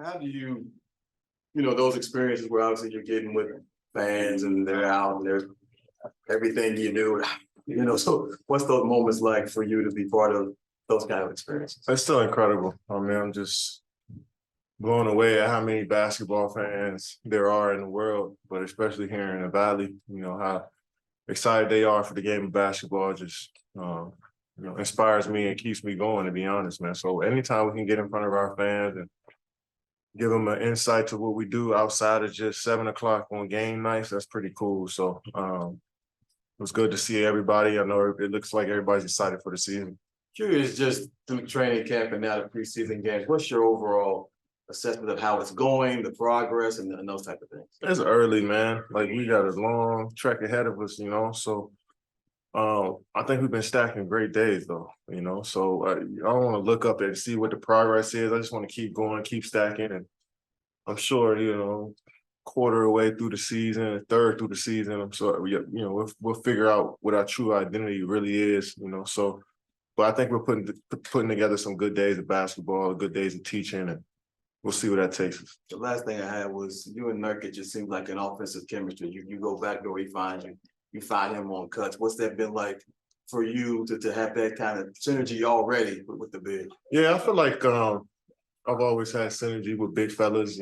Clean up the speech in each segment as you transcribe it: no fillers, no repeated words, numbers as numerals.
How do those experiences where obviously you're getting with fans and they're out and they're everything you do, so what's those moments like for you to be part of those kind of experiences? It's still incredible. I mean, I'm just blown away at how many basketball fans there are in the world, but especially here in the Valley, how excited they are for the game of basketball just, inspires me and keeps me going, to be honest, man. So anytime we can get in front of our fans and give them an insight to what we do outside of just 7 o'clock on game nights, that's pretty cool. So it was good to see everybody. I know it looks like everybody's excited for the season. Curious, just through training camp and now the preseason games, what's your overall assessment of how it's going, the progress, and those type of things? It's early, man. Like, we got a long trek ahead of us, so I think we've been stacking great days, though, so I don't want to look up and see what the progress is. I just want to keep going, keep stacking, and I'm sure, quarter away through the season, third through the season, I'm sure we'll figure out what our true identity really is, so. But I think we're putting together some good days of basketball, good days of teaching, and we'll see where that takes us. The last thing I had was you and Nurkic just seemed like an offensive chemistry. You go back door, he finds you. You find him on cuts. What's that been like for you to have that kind of synergy already with the big? Yeah, I feel like I've always had synergy with big fellas.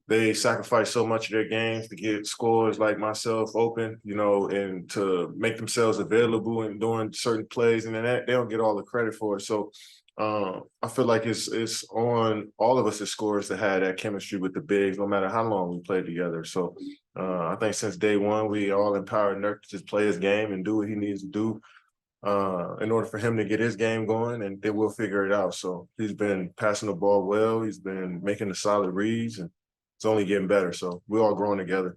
They sacrifice so much of their games to get scores like myself open, and to make themselves available and doing certain plays, and then they don't get all the credit for it. So I feel like it's on all of us as scorers to have that chemistry with the bigs, no matter how long we play together. So I think since day one, we all empowered Nurk to just play his game and do what he needs to do in order for him to get his game going, and then we'll figure it out. So he's been passing the ball well. He's been making the solid reads, and it's only getting better. So we're all growing together.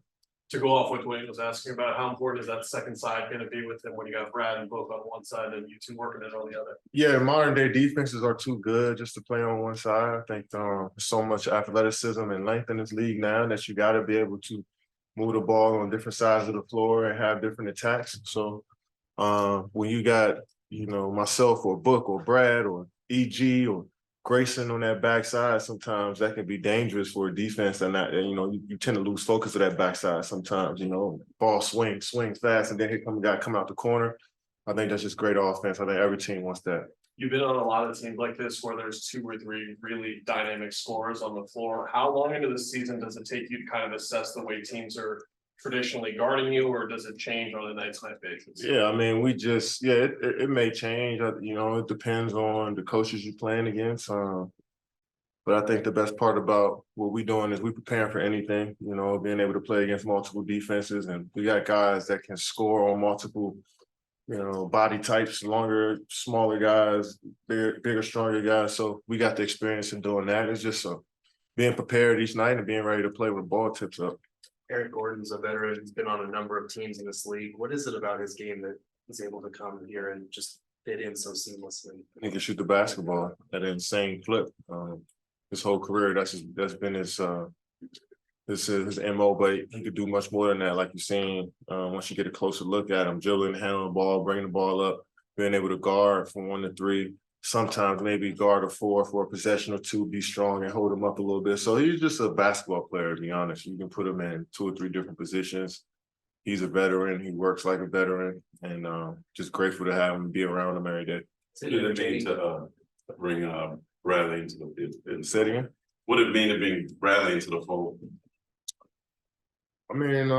To go off what Dwayne was asking about, how important is that second side going to be with him when you got Brad and both on one side and you two working it on the other? Yeah, modern day defenses are too good just to play on one side. I think there's so much athleticism and length in this league now that you got to be able to move the ball on different sides of the floor and have different attacks. So when you got, myself or Book or Brad or EG or Grayson on that backside, sometimes that can be dangerous for a defense, and that you tend to lose focus of that backside sometimes. Ball swings fast, and then here come a guy come out the corner. I think that's just great offense. I think every team wants that. You've been on a lot of teams like this where there's 2 or 3 really dynamic scorers on the floor. How long into the season does it take you to kind of assess the way teams are traditionally guarding you, or does it change on a night-to-night basis? Yeah, I mean, it may change. It depends on the coaches you're playing against. But I think the best part about what we're doing is we're preparing for anything, being able to play against multiple defenses. And we got guys that can score on multiple, body types, longer, smaller guys, bigger, stronger guys. So we got the experience in doing that. It's just being prepared each night and being ready to play when the ball tips up. Eric Gordon's a veteran. He's been on a number of teams in this league. What is it about his game that he's able to come here and just fit in so seamlessly? He can shoot the basketball at an insane clip. His whole career, that's been his MO, but he could do much more than that. Like you're saying, once you get a closer look at him, dribbling, handling the ball, bringing the ball up, being able to guard from 1 to 3. Sometimes maybe guard a 4 for a possession or 2, be strong and hold him up a little bit. So he's just a basketball player, to be honest. You can put him in 2 or 3 different positions. He's a veteran. He works like a veteran, and just grateful to have him and be around him every day. What did it mean to bring Bradley into the Say it again? What did it mean to bring Bradley into the fold? I mean,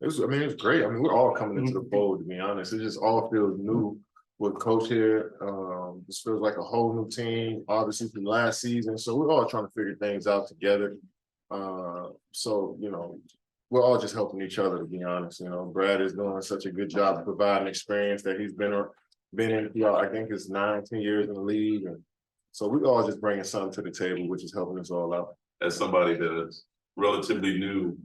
it's great. I mean, we're all coming into the fold, to be honest. It just all feels new with Coach here. This feels like a whole new team, obviously from last season. So we're all trying to figure things out together. So we're all just helping each other, to be honest. Brad is doing such a good job of providing experience that he's been in, I think it's 9-10 years in the league. And so we're all just bringing something to the table, which is helping us all out. As somebody that is relatively new,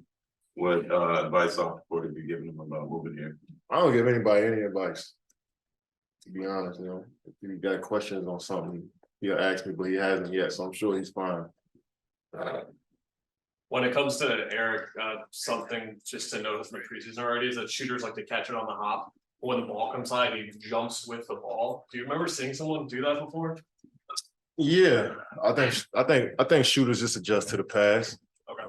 what advice would you be giving them about moving here? I don't give anybody any advice, to be honest. If you got questions on something, he'll ask me, but he hasn't yet, so I'm sure he's fine. When it comes to Eric, something just to notice from preseason already is that shooters like to catch it on the hop. When the ball comes high, he jumps with the ball. Do you remember seeing someone do that before? Yeah, I think shooters just adjust to the pass. Okay.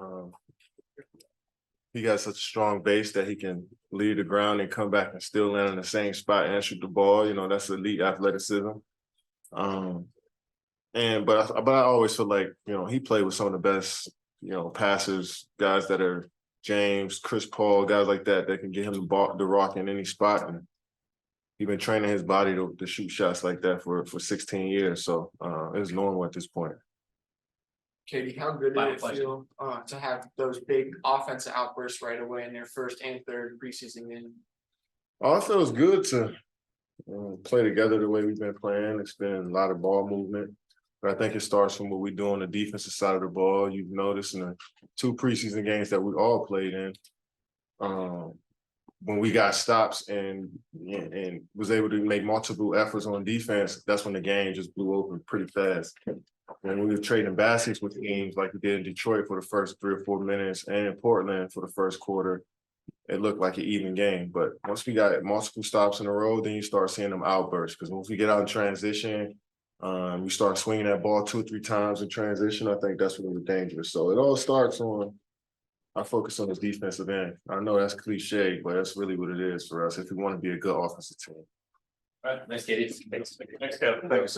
He got such a strong base that he can leave the ground and come back and still land in the same spot and shoot the ball. You know, that's elite athleticism. But I always feel like, you know, he played with some of the best, you know, passers, guys that are James, Chris Paul, guys like that can get him the rock in any spot. And he's been training his body to shoot shots like that for 16 years. So it's normal at this point. Katie, how good Final did it question. feel to have those big offensive outbursts right away in their first and third preseason game? Oh, it feels good to play together the way we've been playing. It's been a lot of ball movement. But I think it starts from what we do on the defensive side of the ball. You've noticed in the 2 preseason games that we all played in, when we got stops and was able to make multiple efforts on defense, that's when the game just blew open pretty fast. And we were trading baskets with teams like we did in Detroit for the first 3 or 4 minutes and in Portland for the first quarter, it looked like an even game. But once we got multiple stops in a row, then you start seeing them outbursts. Because once we get out in transition, we start swinging that ball 2 or 3 times in transition. I think that's when we're dangerous. So it all starts on our focus on the defensive end. I know that's cliche, but that's really what it is for us if we want to be a good offensive team. All right, nice, Katie. Thanks, Kevin. Thanks.